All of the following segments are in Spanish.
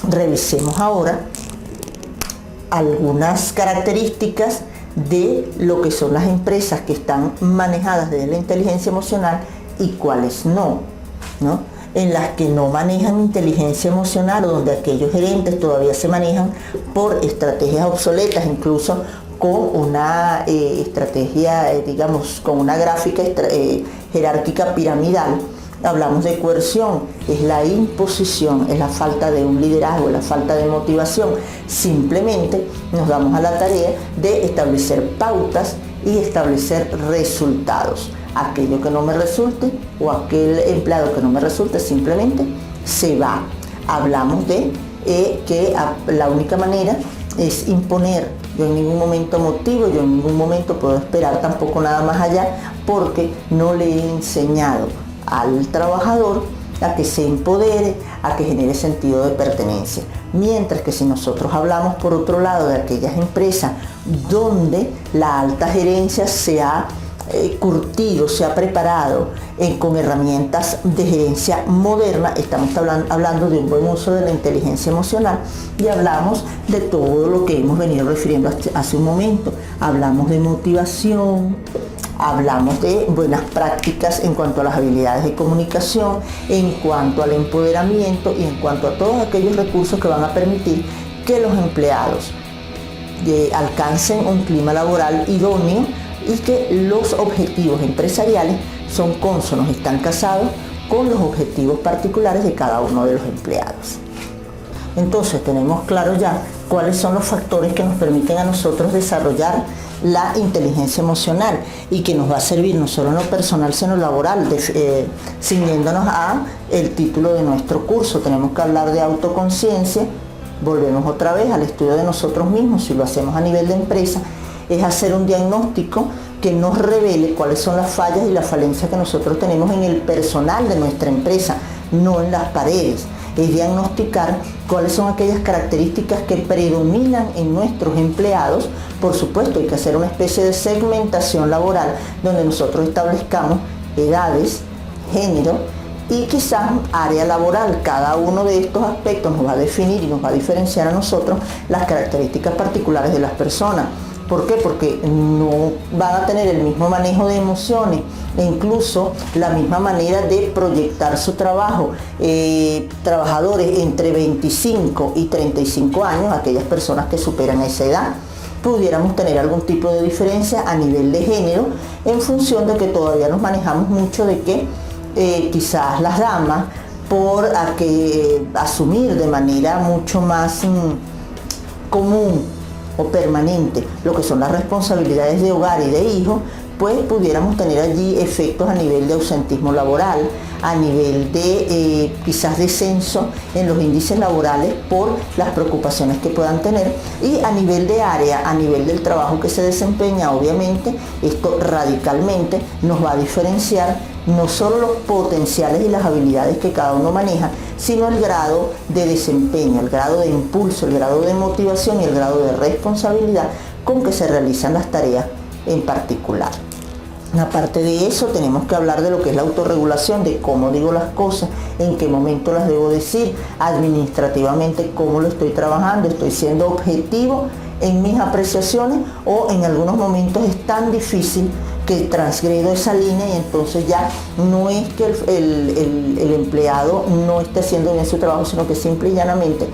revisemos ahora algunas características de lo que son las empresas que están manejadas desde la inteligencia emocional y cuáles no, ¿no? En las que no manejan inteligencia emocional o donde aquellos gerentes todavía se manejan por estrategias obsoletas, incluso con una estrategia, digamos, con una gráfica jerárquica piramidal. Hablamos de coerción, es la imposición, es la falta de un liderazgo, la falta de motivación. Simplemente nos damos a la tarea de establecer pautas y establecer resultados. Aquello que no me resulte o aquel empleado que no me resulte simplemente se va. Hablamos de que la única manera es imponer. Yo en ningún momento motivo, yo en ningún momento puedo esperar tampoco nada más allá, porque no le he enseñado al trabajador a que se empodere, a que genere sentido de pertenencia. Mientras que si nosotros hablamos por otro lado de aquellas empresas donde la alta gerencia se ha curtido, se ha preparado con herramientas de gerencia moderna, estamos hablando de un buen uso de la inteligencia emocional y hablamos de todo lo que hemos venido refiriendo hace un momento. Hablamos de motivación, hablamos de buenas prácticas en cuanto a las habilidades de comunicación, en cuanto al empoderamiento y en cuanto a todos aquellos recursos que van a permitir que los empleados alcancen un clima laboral idóneo y que los objetivos empresariales son cónsonos, están casados con los objetivos particulares de cada uno de los empleados. Entonces tenemos claro ya cuáles son los factores que nos permiten a nosotros desarrollar la inteligencia emocional y que nos va a servir no solo en lo personal sino en lo laboral, ciñéndonos a el título de nuestro curso. Tenemos que hablar de autoconciencia, volvemos otra vez al estudio de nosotros mismos. Si lo hacemos a nivel de empresa, es hacer un diagnóstico que nos revele cuáles son las fallas y las falencias que nosotros tenemos en el personal de nuestra empresa, no en las paredes. Es diagnosticar cuáles son aquellas características que predominan en nuestros empleados. Por supuesto, hay que hacer una especie de segmentación laboral donde nosotros establezcamos edades, género y quizás área laboral. Cada uno de estos aspectos nos va a definir y nos va a diferenciar a nosotros las características particulares de las personas. ¿Por qué? Porque no van a tener el mismo manejo de emociones e incluso la misma manera de proyectar su trabajo. Trabajadores entre 25 y 35 años, aquellas personas que superan esa edad, pudiéramos tener algún tipo de diferencia a nivel de género en función de que todavía nos manejamos mucho de que quizás las damas, por asumir de manera mucho más común o permanente lo que son las responsabilidades de hogar y de hijo, pues pudiéramos tener allí efectos a nivel de ausentismo laboral, a nivel de quizás descenso en los índices laborales por las preocupaciones que puedan tener, y a nivel de área, a nivel del trabajo que se desempeña, obviamente esto radicalmente nos va a diferenciar no solo los potenciales y las habilidades que cada uno maneja, sino el grado de desempeño, el grado de impulso, el grado de motivación y el grado de responsabilidad con que se realizan las tareas en particular. Aparte de eso, tenemos que hablar de lo que es la autorregulación, de cómo digo las cosas, en qué momento las debo decir, administrativamente cómo lo estoy trabajando, estoy siendo objetivo en mis apreciaciones o en algunos momentos es tan difícil que transgredo esa línea y entonces ya no es que el empleado no esté haciendo bien su trabajo, sino que simple y llanamente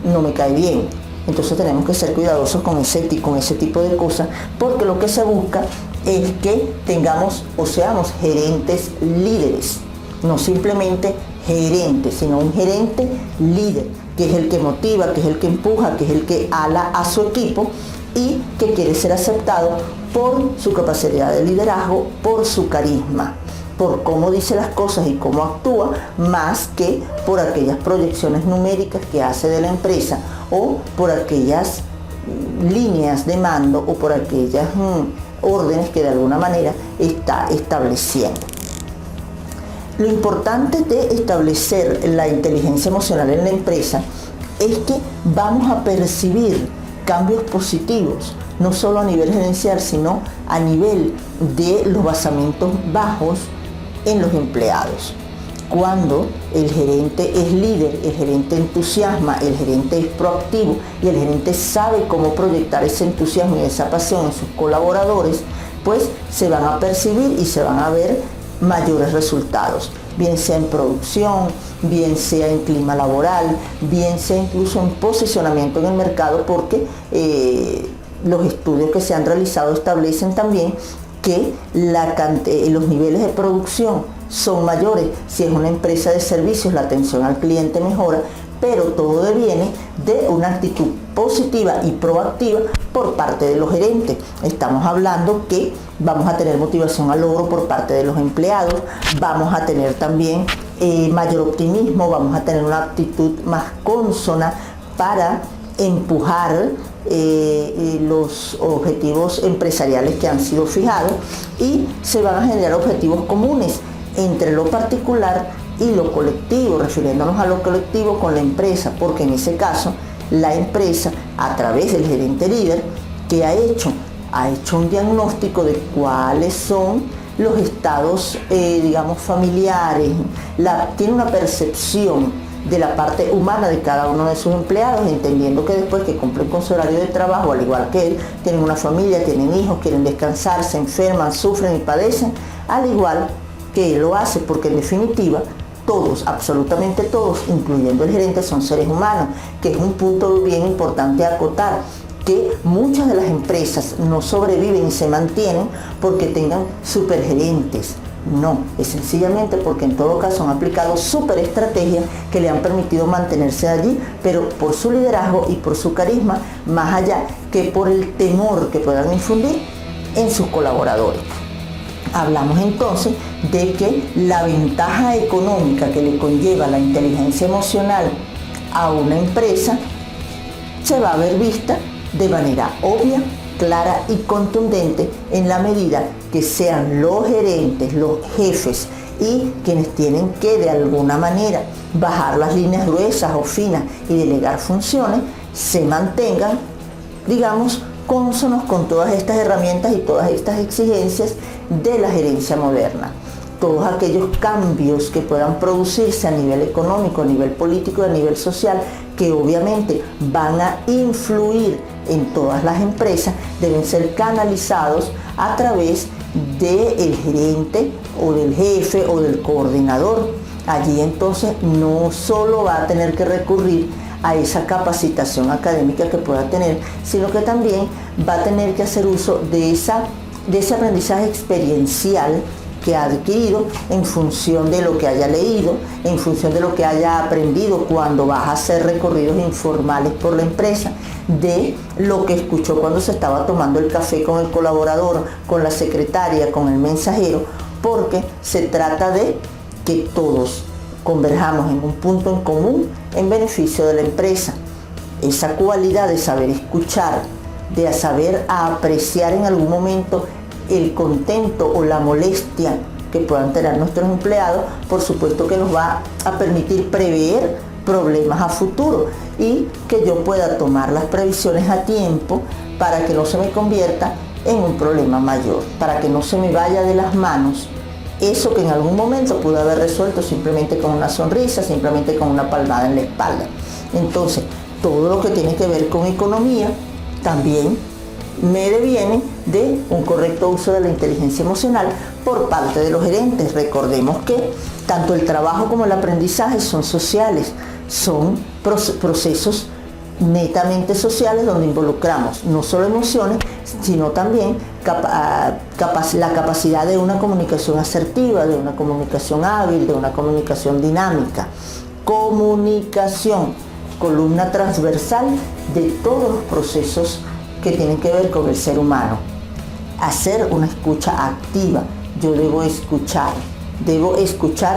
no me cae bien. Entonces tenemos que ser cuidadosos con ese tipo de cosas, porque lo que se busca es que tengamos o seamos gerentes líderes, no simplemente gerentes, sino un gerente líder, que es el que motiva, que es el que empuja, que es el que ala a su equipo y que quiere ser aceptado por su capacidad de liderazgo, por su carisma, por cómo dice las cosas y cómo actúa, más que por aquellas proyecciones numéricas que hace de la empresa o por aquellas líneas de mando o por aquellas órdenes que de alguna manera está estableciendo. Lo importante de establecer la inteligencia emocional en la empresa es que vamos a percibir cambios positivos, no solo a nivel gerencial, sino a nivel de los basamientos bajos en los empleados. Cuando el gerente es líder, el gerente entusiasma, el gerente es proactivo y el gerente sabe cómo proyectar ese entusiasmo y esa pasión en sus colaboradores, pues se van a percibir y se van a ver mayores resultados, bien sea en producción, bien sea en clima laboral, bien sea incluso en posicionamiento en el mercado, porque los estudios que se han realizado establecen también que los niveles de producción son mayores si es una empresa de servicios, la atención al cliente mejora, pero todo deviene de una actitud positiva y proactiva por parte de los gerentes. Estamos hablando que vamos a tener motivación al logro por parte de los empleados, vamos a tener también mayor optimismo, vamos a tener una actitud más consona para empujar los objetivos empresariales que han sido fijados, y se van a generar objetivos comunes entre lo particular y lo colectivo, refiriéndonos a lo colectivo con la empresa, porque en ese caso la empresa, a través del gerente líder, ¿qué ha hecho? Ha hecho un diagnóstico de cuáles son los estados, digamos, familiares, tiene una percepción de la parte humana de cada uno de sus empleados, entendiendo que después que cumplen con su horario de trabajo, al igual que él, tienen una familia, tienen hijos, quieren descansar, se enferman, sufren y padecen, al igual que él lo hace, porque en definitiva todos, absolutamente todos, incluyendo el gerente, son seres humanos, que es un punto bien importante a acotar, que muchas de las empresas no sobreviven y se mantienen porque tengan supergerentes. No, es sencillamente porque en todo caso han aplicado super estrategias que le han permitido mantenerse allí, pero por su liderazgo y por su carisma, más allá que por el temor que puedan infundir en sus colaboradores. Hablamos entonces de que la ventaja económica que le conlleva la inteligencia emocional a una empresa se va a ver vista de manera obvia, clara y contundente en la medida que sean los gerentes, los jefes y quienes tienen que de alguna manera bajar las líneas gruesas o finas y delegar funciones, se mantengan, digamos, cónsonos con todas estas herramientas y todas estas exigencias de la gerencia moderna. Todos aquellos cambios que puedan producirse a nivel económico, a nivel político y a nivel social, que obviamente van a influir en todas las empresas, deben ser canalizados a través del gerente o del jefe o del coordinador. Allí entonces no solo va a tener que recurrir a esa capacitación académica que pueda tener, sino que también va a tener que hacer uso de ese aprendizaje experiencial que ha adquirido en función de lo que haya leído, en función de lo que haya aprendido cuando vas a hacer recorridos informales por la empresa, de lo que escuchó cuando se estaba tomando el café con el colaborador, con la secretaria, con el mensajero, porque se trata de que todos converjamos en un punto en común en beneficio de la empresa. Esa cualidad de saber escuchar, de saber apreciar en algún momento el contento o la molestia que puedan tener nuestros empleados, por supuesto que nos va a permitir prever problemas a futuro y que yo pueda tomar las previsiones a tiempo para que no se me convierta en un problema mayor, para que no se me vaya de las manos eso que en algún momento pude haber resuelto simplemente con una sonrisa, simplemente con una palmada en la espalda. Entonces, todo lo que tiene que ver con economía también me deviene de un correcto uso de la inteligencia emocional por parte de los gerentes. Recordemos que tanto el trabajo como el aprendizaje son sociales, son procesos netamente sociales donde involucramos no solo emociones, sino también la capacidad de una comunicación asertiva, de una comunicación hábil, de una comunicación dinámica. Comunicación, columna transversal de todos los procesos que tienen que ver con el ser humano. Hacer una escucha activa. Yo debo escuchar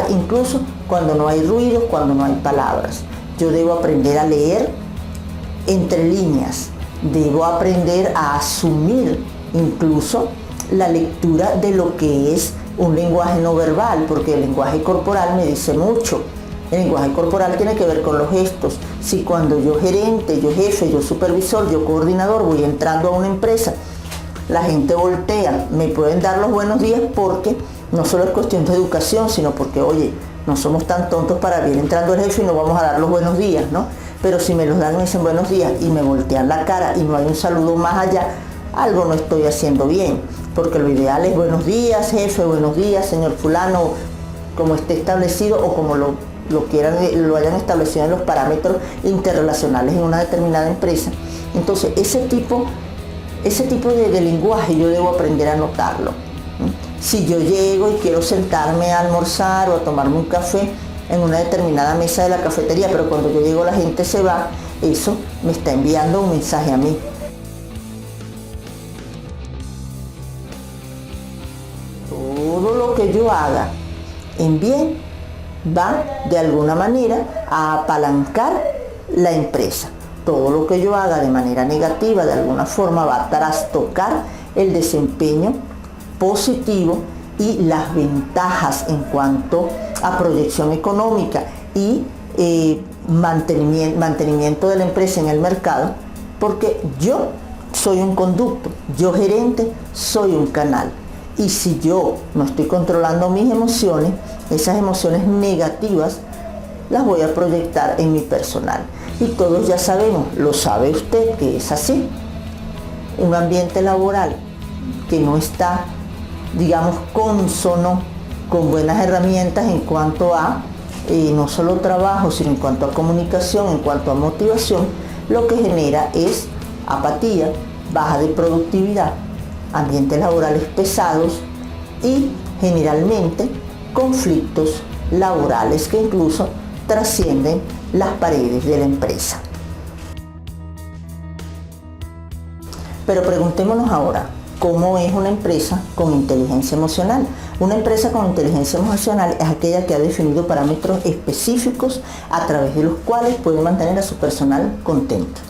incluso cuando no hay ruido, cuando no hay palabras. Yo debo aprender a leer entre líneas. Debo aprender a asumir incluso la lectura de lo que es un lenguaje no verbal, porque el lenguaje corporal me dice mucho. El lenguaje corporal tiene que ver con los gestos. Si cuando yo gerente, yo jefe, yo supervisor, yo coordinador voy entrando a una empresa, la gente voltea, me pueden dar los buenos días porque no solo es cuestión de educación, sino porque, oye, No somos tan tontos para bien entrando el jefe y no vamos a dar los buenos días, ¿no? Pero si me los dan y me dicen buenos días y me voltean la cara y no hay un saludo más allá, algo no estoy haciendo bien. Porque lo ideal es buenos días, jefe, buenos días, señor fulano, como esté establecido o como lo hayan establecido en los parámetros interrelacionales en una determinada empresa. Entonces, ese tipo de lenguaje yo debo aprender a notarlo. Si yo llego y quiero sentarme a almorzar o a tomarme un café en una determinada mesa de la cafetería, pero cuando yo llego la gente se va, eso me está enviando un mensaje a mí. Todo lo que yo haga en bien va de alguna manera a apalancar la empresa. Todo lo que yo haga de manera negativa de alguna forma va a trastocar el desempeño positivo y las ventajas en cuanto a proyección económica y mantenimiento de la empresa en el mercado, porque yo soy un conducto, yo gerente soy un canal. Y si yo no estoy controlando mis emociones, esas emociones negativas las voy a proyectar en mi personal. Y todos ya sabemos, lo sabe usted, que es así. Un ambiente laboral que no está, digamos, consono con buenas herramientas en cuanto a no solo trabajo, sino en cuanto a comunicación, en cuanto a motivación, lo que genera es apatía, baja de productividad, ambientes laborales pesados y generalmente conflictos laborales que incluso trascienden las paredes de la empresa. Pero preguntémonos ahora, ¿cómo es una empresa con inteligencia emocional? Una empresa con inteligencia emocional es aquella que ha definido parámetros específicos a través de los cuales puede mantener a su personal contento.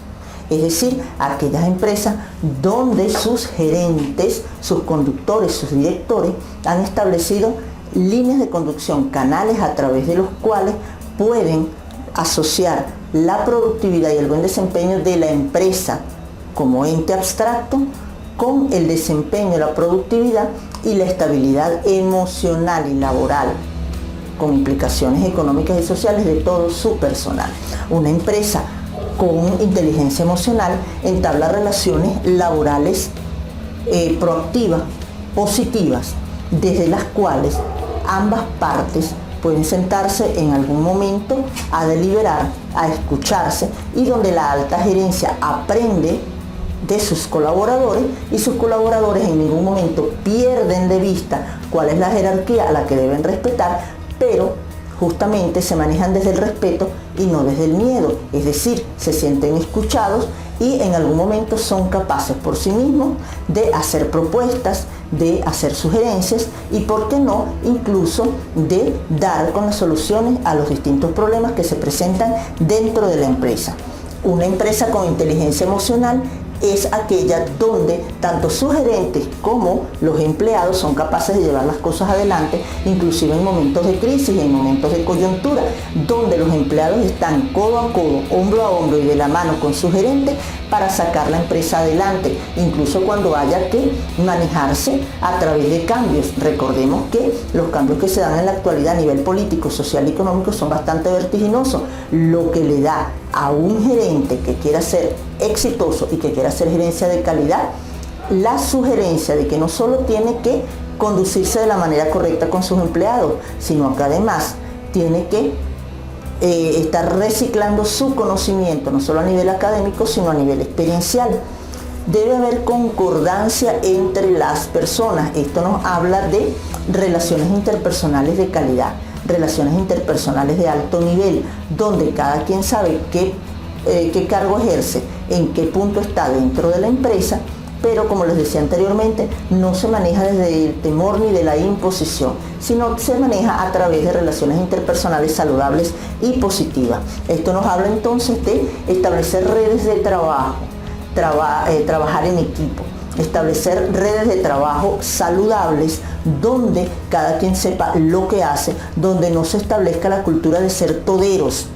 Es decir, aquellas empresas donde sus gerentes, sus conductores, sus directores han establecido líneas de conducción, canales a través de los cuales pueden asociar la productividad y el buen desempeño de la empresa como ente abstracto con el desempeño, la productividad y la estabilidad emocional y laboral, con implicaciones económicas y sociales de todo su personal. Una empresa con inteligencia emocional entabla relaciones laborales proactivas, positivas, desde las cuales ambas partes pueden sentarse en algún momento a deliberar, a escucharse, y donde la alta gerencia aprende de sus colaboradores y sus colaboradores en ningún momento pierden de vista cuál es la jerarquía a la que deben respetar, pero justamente se manejan desde el respeto y no desde el miedo, es decir, se sienten escuchados y en algún momento son capaces por sí mismos de hacer propuestas, de hacer sugerencias y, por qué no, incluso de dar con las soluciones a los distintos problemas que se presentan dentro de la empresa. Una empresa con inteligencia emocional es aquella donde tanto sus gerentes como los empleados son capaces de llevar las cosas adelante, inclusive en momentos de crisis y en momentos de coyuntura, donde los empleados están codo a codo, hombro a hombro y de la mano con su gerente para sacar la empresa adelante, incluso cuando haya que manejarse a través de cambios. Recordemos que los cambios que se dan en la actualidad a nivel político, social y económico son bastante vertiginosos, lo que le da a un gerente que quiera ser exitoso y que quiera hacer gerencia de calidad la sugerencia de que no solo tiene que conducirse de la manera correcta con sus empleados, sino que además tiene que estar reciclando su conocimiento, no solo a nivel académico, sino a nivel experiencial. Debe haber concordancia entre las personas. Esto nos habla de relaciones interpersonales de calidad, relaciones interpersonales de alto nivel, donde cada quien sabe qué cargo ejerce, en qué punto está dentro de la empresa, pero como les decía anteriormente, no se maneja desde el temor ni de la imposición, sino se maneja a través de relaciones interpersonales saludables y positivas. Esto nos habla entonces de establecer redes de trabajo, trabajar en equipo, establecer redes de trabajo saludables donde cada quien sepa lo que hace, donde no se establezca la cultura de ser toderos,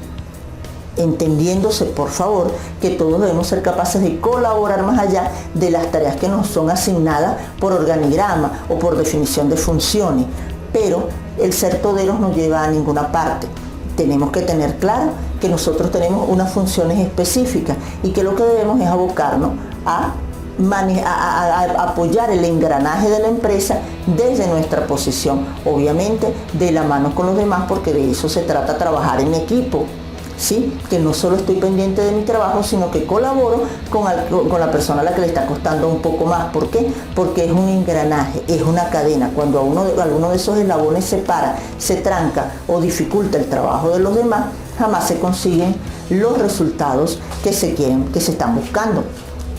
entendiéndose, por favor, que todos debemos ser capaces de colaborar más allá de las tareas que nos son asignadas por organigrama o por definición de funciones. Pero el ser toderos no lleva a ninguna parte. Tenemos que tener claro que nosotros tenemos unas funciones específicas y que lo que debemos es abocarnos a apoyar el engranaje de la empresa desde nuestra posición, obviamente de la mano con los demás, porque de eso se trata, trabajar en equipo. ¿Sí? Que no solo estoy pendiente de mi trabajo, sino que colaboro con la persona a la que le está costando un poco más. ¿Por qué? Porque es un engranaje, es una cadena. Cuando alguno de esos eslabones se para, se tranca o dificulta el trabajo de los demás, jamás se consiguen los resultados que se están buscando.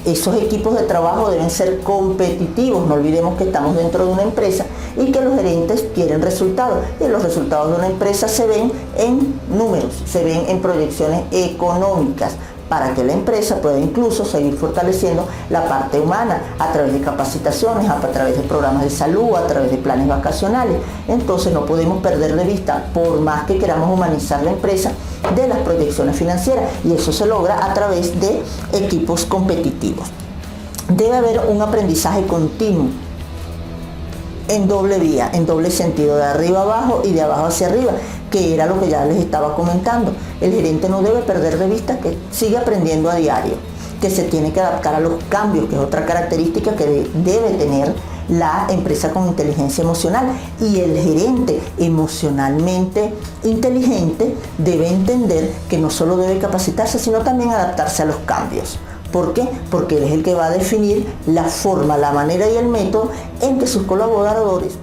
Esos equipos de trabajo deben ser competitivos. No olvidemos que estamos dentro de una empresa y que los gerentes quieren resultados. Y los resultados de una empresa se ven en números, se ven en proyecciones económicas, para que la empresa pueda incluso seguir fortaleciendo la parte humana a través de capacitaciones, a través de programas de salud, a través de planes vacacionales. Entonces no podemos perder de vista, por más que queramos humanizar la empresa, de las proyecciones financieras, y eso se logra a través de equipos competitivos. Debe haber un aprendizaje continuo en doble vía, en doble sentido, de arriba abajo y de abajo hacia arriba, que era lo que ya les estaba comentando. El gerente no debe perder de vista que sigue aprendiendo a diario, que se tiene que adaptar a los cambios, que es otra característica que debe tener la empresa con inteligencia emocional, y el gerente emocionalmente inteligente debe entender que no solo debe capacitarse, sino también adaptarse a los cambios. ¿Por qué? Porque él es el que va a definir la forma, la manera y el método en que sus colaboradores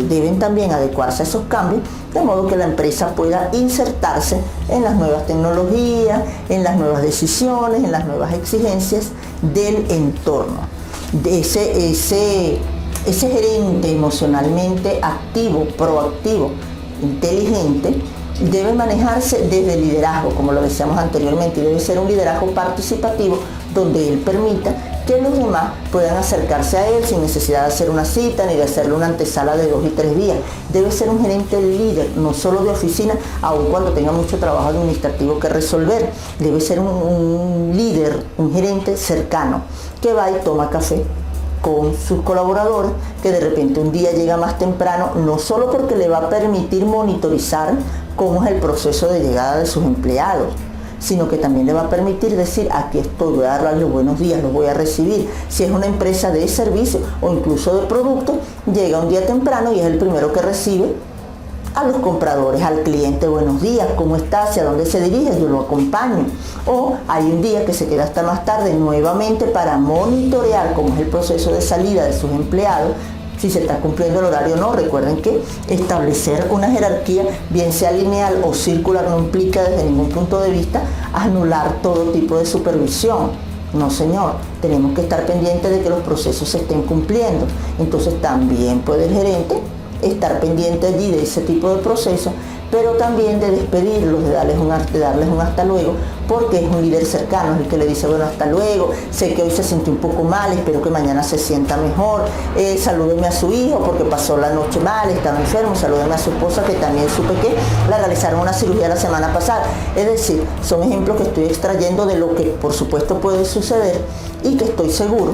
deben también adecuarse a esos cambios, de modo que la empresa pueda insertarse en las nuevas tecnologías, en las nuevas decisiones, en las nuevas exigencias del entorno. Ese gerente emocionalmente activo, proactivo, inteligente, debe manejarse desde el liderazgo, como lo decíamos anteriormente, y debe ser un liderazgo participativo donde él permita que los demás puedan acercarse a él sin necesidad de hacer una cita ni de hacerle una antesala de 2 y 3 días. Debe ser un gerente líder, no solo de oficina, aun cuando tenga mucho trabajo administrativo que resolver. Debe ser un líder, un gerente cercano, que va y toma café con sus colaboradores, que de repente un día llega más temprano, no solo porque le va a permitir monitorizar cómo es el proceso de llegada de sus empleados, sino que también le va a permitir decir, aquí estoy, voy a darle los buenos días, los voy a recibir. Si es una empresa de servicio o incluso de producto, llega un día temprano y es el primero que recibe a los compradores, al cliente: buenos días, ¿cómo está? ¿Hacia dónde se dirige? Yo lo acompaño. O hay un día que se queda hasta más tarde nuevamente para monitorear cómo es el proceso de salida de sus empleados, si se está cumpliendo el horario o no. Recuerden que establecer una jerarquía, bien sea lineal o circular, no implica desde ningún punto de vista anular todo tipo de supervisión. No, señor, tenemos que estar pendientes de que los procesos se estén cumpliendo. Entonces también puede el gerente estar pendiente allí de ese tipo de procesos, pero también de despedirlos, de darles un hasta luego, porque es un líder cercano, es el que le dice: bueno, hasta luego, sé que hoy se sintió un poco mal, espero que mañana se sienta mejor, salúdeme a su hijo porque pasó la noche mal, estaba enfermo, salúdeme a su esposa, que también supe que le realizaron una cirugía la semana pasada. Es decir, son ejemplos que estoy extrayendo de lo que por supuesto puede suceder, y que estoy segura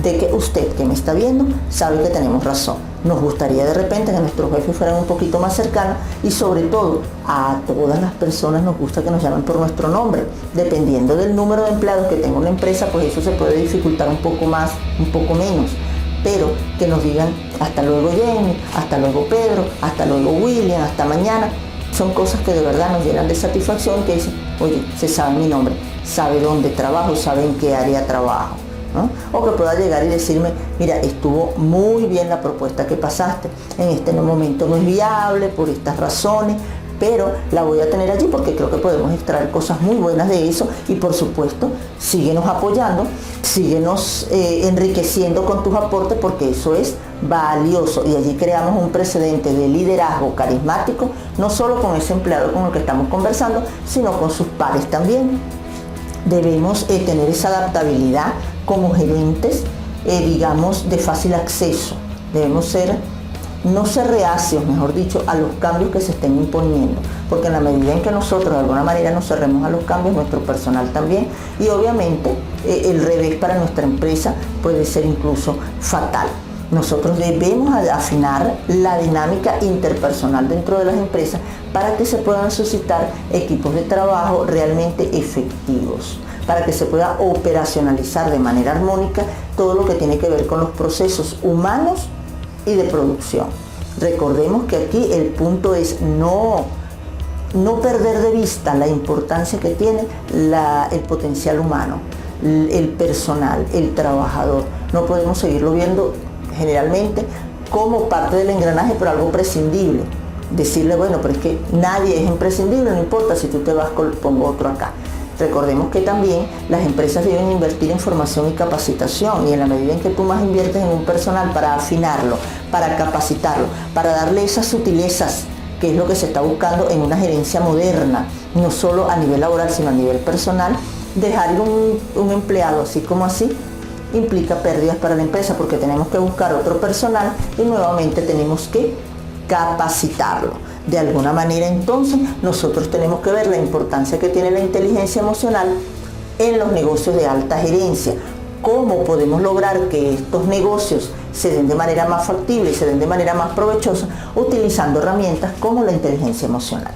de que usted, que me está viendo, sabe que tenemos razón. Nos gustaría de repente que nuestros jefes fueran un poquito más cercanos, y sobre todo a todas las personas nos gusta que nos llamen por nuestro nombre. Dependiendo del número de empleados que tenga una empresa, pues eso se puede dificultar un poco más, un poco menos. Pero que nos digan: hasta luego Jenny, hasta luego Pedro, hasta luego William, hasta mañana, son cosas que de verdad nos llenan de satisfacción, que dicen: oye, se sabe mi nombre, sabe dónde trabajo, sabe en qué área trabajo, ¿no? O que pueda llegar y decirme: mira, estuvo muy bien la propuesta que pasaste, en este momento no es viable por estas razones, pero la voy a tener allí porque creo que podemos extraer cosas muy buenas de eso. Y por supuesto, síguenos apoyando, síguenos enriqueciendo con tus aportes, porque eso es valioso, y allí creamos un precedente de liderazgo carismático, no solo con ese empleado con el que estamos conversando, sino con sus pares también. Debemos tener esa adaptabilidad como gerentes, digamos, de fácil acceso. Debemos no ser reacios, mejor dicho, a los cambios que se estén imponiendo, porque en la medida en que nosotros de alguna manera nos cerremos a los cambios, nuestro personal también, y obviamente el revés para nuestra empresa puede ser incluso fatal. Nosotros debemos afinar la dinámica interpersonal dentro de las empresas para que se puedan suscitar equipos de trabajo realmente efectivos, para que se pueda operacionalizar de manera armónica todo lo que tiene que ver con los procesos humanos y de producción. Recordemos que aquí el punto es no perder de vista la importancia que tiene el potencial humano, el personal, el trabajador. No podemos seguirlo viendo generalmente como parte del engranaje, pero algo prescindible. Decirle, bueno, pero es que nadie es imprescindible, no importa si tú te vas, pongo otro acá. Recordemos que también las empresas deben invertir en formación y capacitación, y en la medida en que tú más inviertes en un personal para afinarlo, para capacitarlo, para darle esas sutilezas, que es lo que se está buscando en una gerencia moderna, no solo a nivel laboral, sino a nivel personal, dejar ir un empleado así como así implica pérdidas para la empresa, porque tenemos que buscar otro personal y nuevamente tenemos que capacitarlo. De alguna manera, entonces, nosotros tenemos que ver la importancia que tiene la inteligencia emocional en los negocios de alta gerencia. ¿Cómo podemos lograr que estos negocios se den de manera más factible y se den de manera más provechosa utilizando herramientas como la inteligencia emocional?